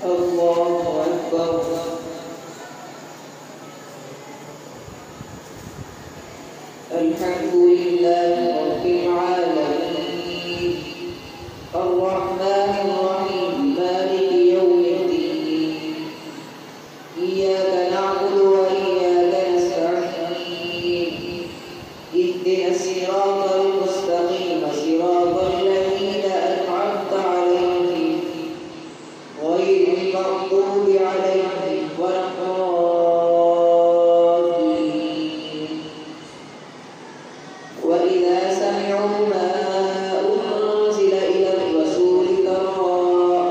الله أكبر. الحمد لله رب العالمين الرحمن الرحيم مالك يوم الدين إياك نعبد وإياك نستعين اهدنا الصراط المستقيم صراط الذين أنعمت عليهم غير المغضوب عليهم ولا الضالين. وإذا سمعوا ما أنزل إلى الرسول ترى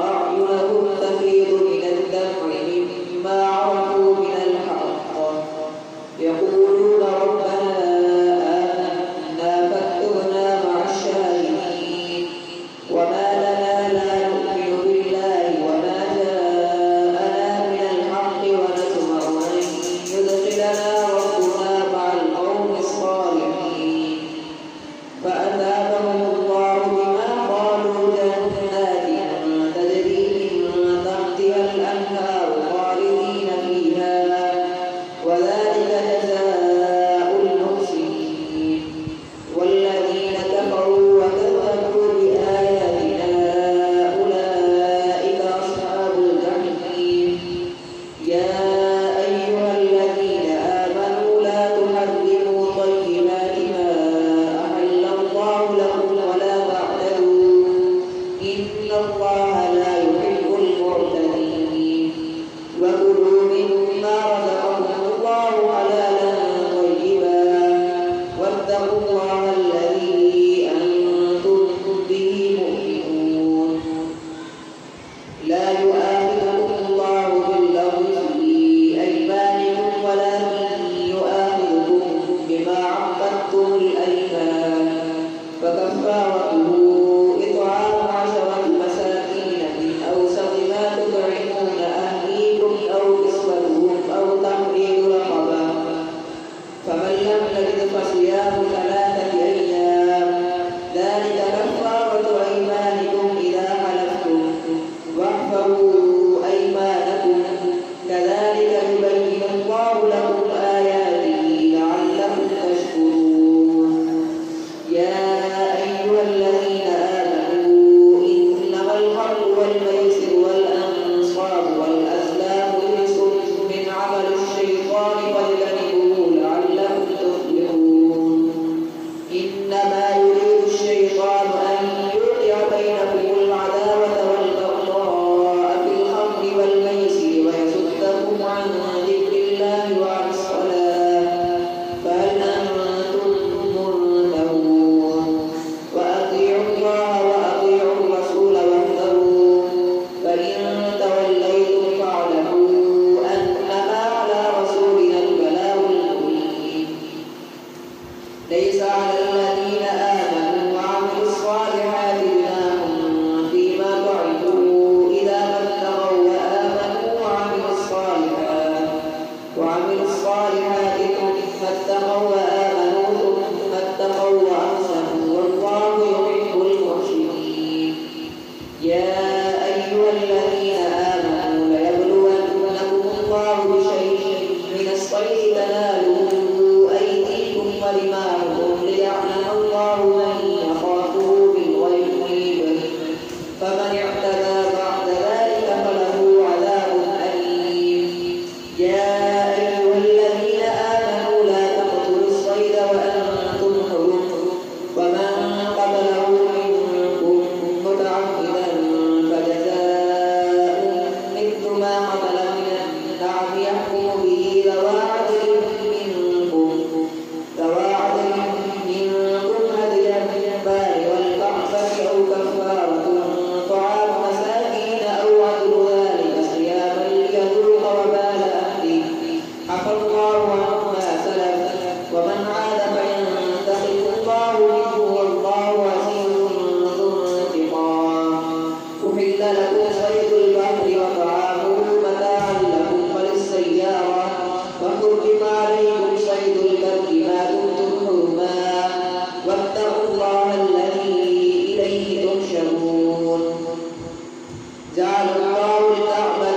أعينهم تفيض من الدمع مما عرفوا من الحق يقولون ربنا آمنا فاكتبنا مع الشاهدين. وما لنا لا نؤمن بالله وما جاءنا من الحق ونطمع أن يدخلنا ربنا مع القوم الصالحين. فأثابهم الله بما قالوا جنات تجري من تحتها الأنهار خالدين فيها وذلك جزاء المحسنين. والذين كفروا وكذبوا بآياتنا أولئك أصحاب الجحيم. يا أيها الذين آمنوا لا تحرموا طيبات ما أحل الله لكم ولا تعتدوا إن الله لا يحب المعتدين. وكلوا مما رزقكم الله حلالا طيبا واتقوا الله الذي أنتم به مؤمنون. لا يؤاخذكم الله باللغو في أيمانكم ولكن يؤاخذكم بما عقدتم الأيمان. فكفارته إطعام 10 مساكين من أوسط ما تطعمون أهليكم أو كسوتهم أو تحرير رقبة. فمن لم يجد فصيام 3 أيام ذلك كفارة أيمانكم إذا حلفتم واحفظوا أيمانكم كذلك يبين الله لكم آياته لعلكم تشكرون. يا أيها الذين آمنوا إنما الخمر والميسر والأنصاب والأزلام رجس من عمل الشيطان فاجتنبوه لعلكم تفلحون. إنما يريد الشيطان أن يوقع بينكم العداوة والبغضاء في الخمر والميسر ويصدكم عن ذكر الله وعن الصلاة فهل أنتم منتهون. وأطيعوا الله وأطيعوا الرسول واهتدوا فإن توليتم فاعلموا أنما على رسولنا البلاغ المبين. ليس على الذين آمنوا وعملوا الصالحات جناح فيما طعموا إذا ما اتقوا وآمنوا وعملوا الصالحات ثم اتقوا وآمنوا ثم اتقوا وأحسنوا والله يحب المحسنين. يا أيها الذين آمنوا ليبلونكم الله بشيء من الصيد تناله أيديكم ورماحكم ليعلم الله من يخافه بالغيب. فمن اعتدى بعد ذلك فله عذاب أليم. يا أيها الذين آمنوا لا تقتلوا الصيد وأنتم حرم ومن قتله منكم متعمدا فجزاء مثل ما قتل من النعم يحكم به ذوى عدل منكم هديا بالبال والكعبة أو كفارة طعام مساكين أو عدل ذلك صياما ليذوق وبال أمره عفى الله عما سلف ومن عاد فينتقم الله منه والله عزيز ذو انتقام. أحل لكم صيد البحر وطعامه متاعا لكم وللسيارة وحرم عليكم صيد البر ما دمتم حرما واتقوا الله الذي إليه تحشرون. جعل الله الكعبة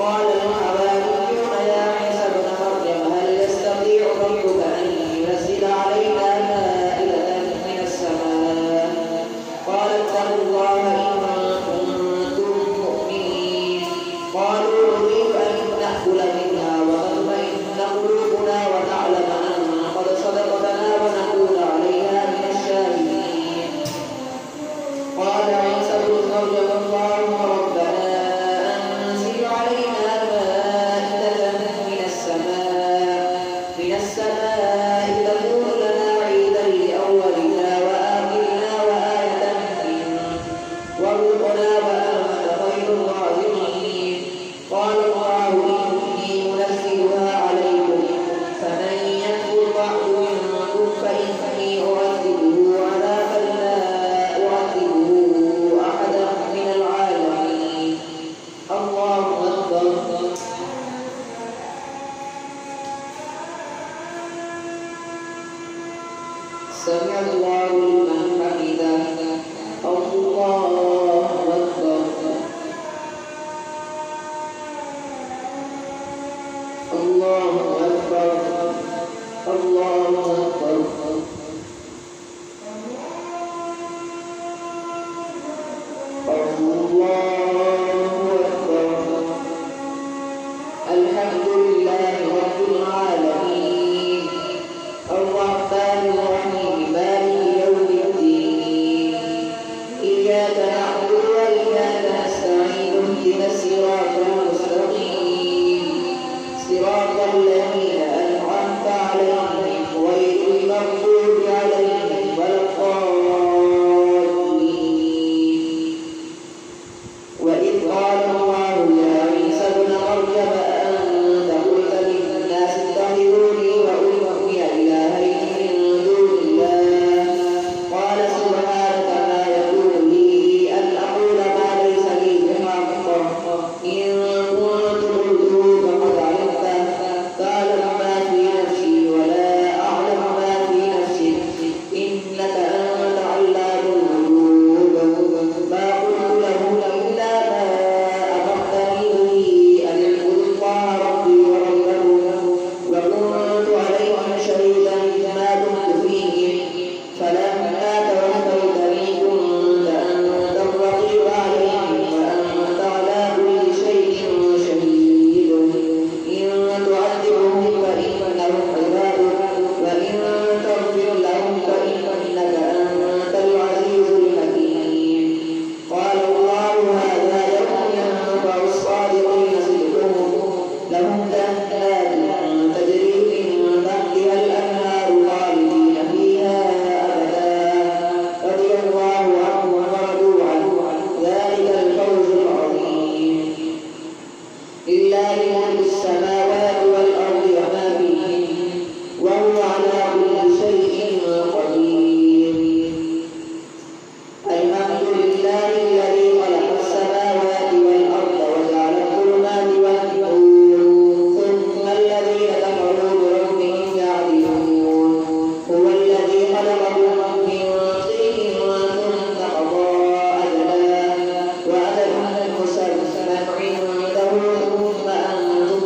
قال الحواريون يا عيسى ابن مريم هل يستطيع ربك أن ينزل علينا مائدة من السماء؟ قال اتقوا الله إن كنتم مؤمنين. قالوا نريد أن نأكل منها وتطمئن قلوبنا ونعلم أن قد صدقتنا ونكون عليها من الشاهدين. قال عيسى ابن مريم اللهم ربنا أنزل علينا مائدة من السماء تكون لنا عيدا لأولنا وآخرنا وآية منك وارزقنا وأنت خير الرازقين. قال الله إني منزلها عليكم فمن يكفر بعد منكم فإني أعذبه عذابا لا أعذبه أحدا من العالمين. الله أكبر. سمع الله لمن حمده. الله أكبر. الله أكبر. الله أكبر. الله أكبر. الحمد لله رب العالمين الرحمن الرحيم مالك يوم الدين إياك نعبد وإياك نستعين اهدنا الصراط المستقيم صراط الذين أنعمت عليهم غير المغضوب عليهم ولا الضالين. وإذ قال الله يا عيسى ابن مريم أأنت قلت للناس اتخذوني وأمي إلهين من دون الله قال سبحانك ما يكون لي أن أقول ما ليس لي بحق إن كنت قلته فقد علمته تعلم ما في نفسي ولا أعلم ما في نفسك إنك أنت علام الغيوب. ما قلت لهم إلا ما أمرتني به أن اعبدوا الله ربي وربكم وكنت عليهم شهيدا ما دمت فيهم فلما توفيتني كنت أنت الرقيب عليهم وأنت على كل شيء شهيد. إن تعذبهم فإنهم عبادك وإن تغفر لهم فإنك أنت العزيز الحكيم. قال الله هذا يوم ينفع الصادقين صدقهم لهم جنات تجري من تحتها الأنهار خالدين فيها أبدا رضي الله عنهم ورضوا عنه ذلك الفوز العظيم. لله ملك السماوات والأرض وما فيهن وهو على كل شيء قدير. الحمد لله الذي خلق السماوات والأرض وجعل الظلمات والنور ثم الذين كفروا بربهم يعدلون. هو الذي خلقكم من طين ثم قضى أجلا وأجل مسمى عنده ثم أنتم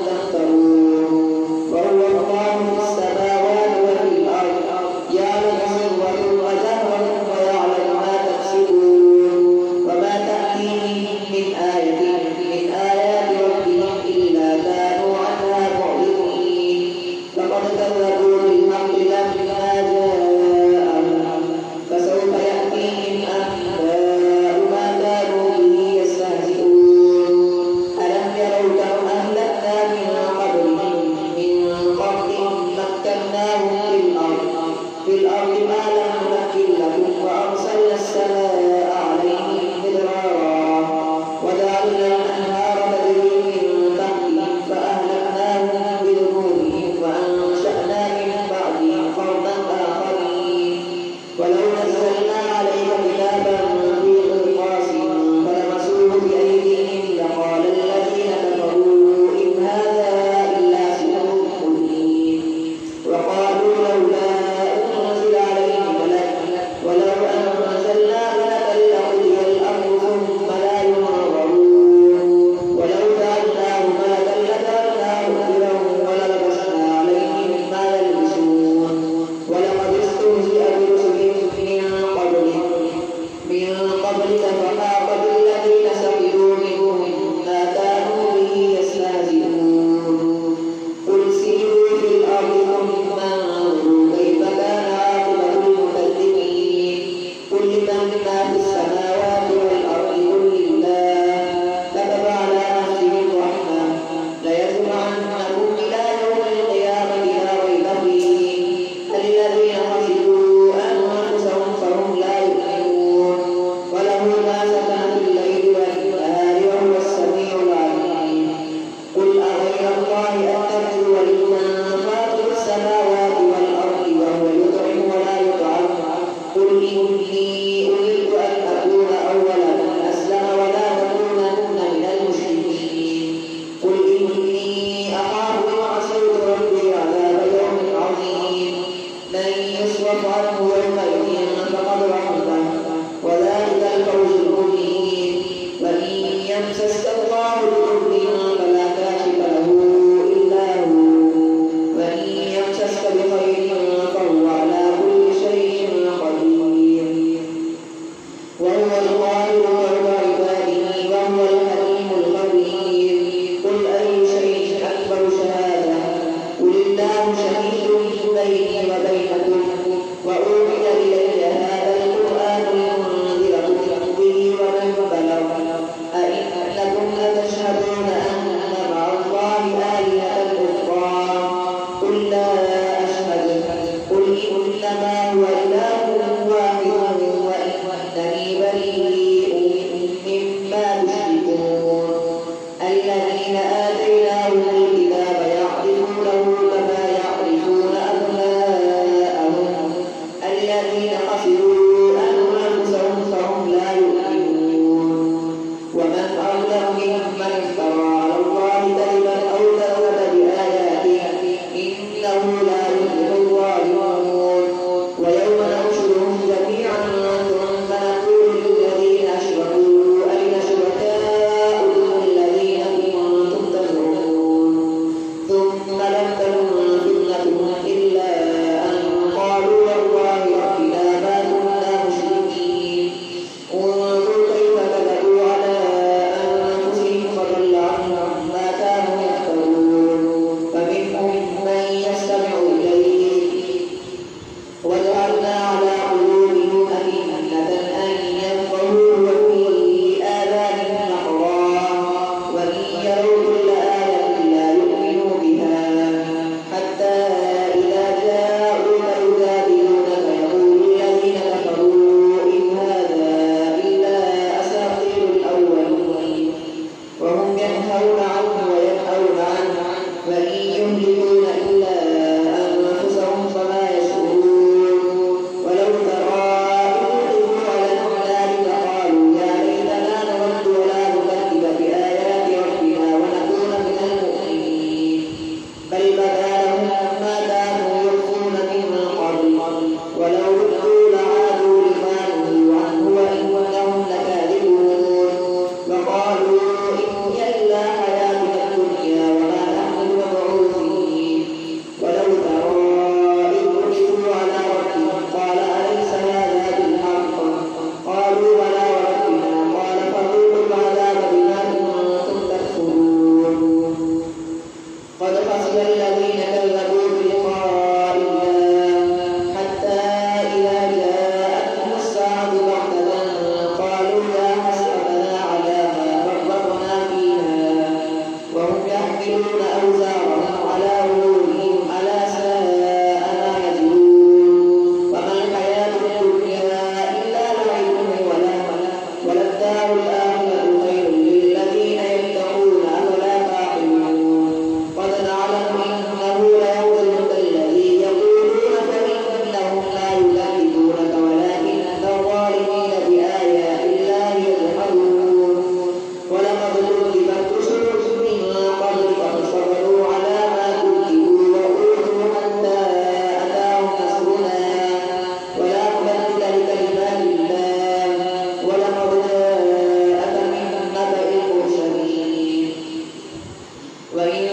عنكم إلى يوم القيامة لا ريب فيه الذين خسروا أنفسهم فهم لا يؤمنون وله ما سكن في الليل والنهار وهو السميع العليم قل أغير الله أتخذ وليا فاطر السماوات والأرض وهو يطعم ولا يطعم قل إني أمرت أن أكون أول من أسلم ولا تكونن من المشركين قل إني أخاف إن عصيت ربي عذاب يوم عظيم من يصرف عنه يومئذ فقد رحمته وذلك الفوز المبين وإن يمسسك الله بضر فلا كاشف له إلا هو وإن يمسسك بخير فهو على كل شيء قدير وهو القاهر فوق عباده وهو الحكيم الخبير قل أي شيء أكبر شهادة قل الله شهيد بيني وبينكم وأوحي إلي هذا القرآن لأنذركم به ومن بلغ أئنكم لتشهدون أن مع الله آلهة أخرى قل لا أشهد قل إنما هو إله واحد وإنني بريء مما تشركون الذين آتيناهم الكتاب يعرفونه كما يعرفون أبناءهم الذين خسروا أنفسهم فهم لا يؤمنون ومن أظلم ممن افترى على الله كذبا أو كذب بآياته إنه لا يفلح الظالمون ويوم نحشرهم جميعا ثم نقول للذين أشركوا أين شركاؤكم الذين كنتم تزعمون ثم لم تكن فتنتهم إلا أن قالوا والله ربنا ما كنا مشركين انظر كيف كذبوا على أنفسهم فضل عنهم ما كانوا يفترون فمنهم من يستمع إليك وجعلنا على قلوبهم أكنة أن يفقهوه وفي آذانهم وقرا وإن يروا كل آية لا يؤمنوا بها حتى إذا جاءوك يجادلونك يقول الذين كفروا إن هذا إلا أساطير الأولين وهم ينهون عنه وينهون عنه وإن يهلكون إلا أنفسهم فما يشعرون ولو ترى إذ وقفوا على النار قالوا يا ليتنا نرد ولا نكذب بآيات ربنا ونكون من المؤمنين بل بدا لهم ما كانوا يخفون من قبل ولو ردوا لعادوا لما نهوا عنه وإنهم لكاذبون وقالوا إن هي إلا حياتنا الدنيا وما نحن بمبعوثين ولو ترى إذ وقفوا على ربهم قال أليس هذا بالحق قالوا بلى وربنا قال فذوقوا العذاب بما كنتم تكفرون قد خسر الذين كذبوا بلقاء الله حتى إذا جاءتهم الساعة بغتة قالوا يا حسرتنا على ما فرطنا فيها وهم يحملون أوزارهم على ظهورهم ألا ساء ما يزرون وما الحياة الدنيا إلا لعب ولهو وللدار الآخرة خير للذين يتقون أفلا تعقلون قد نعلم إنه ليحزنك الذي يقولون فإنهم لا يكذبونك ولكن الظالمين بآيات الله يجحدون ولقد كذبت رسل من قبلك فصبروا على ما كذبوا وأوذوا حتى أتاهم نصرنا ولا مبدل لكلمات الله ولقد جاءك من نبأ المرسلين وإن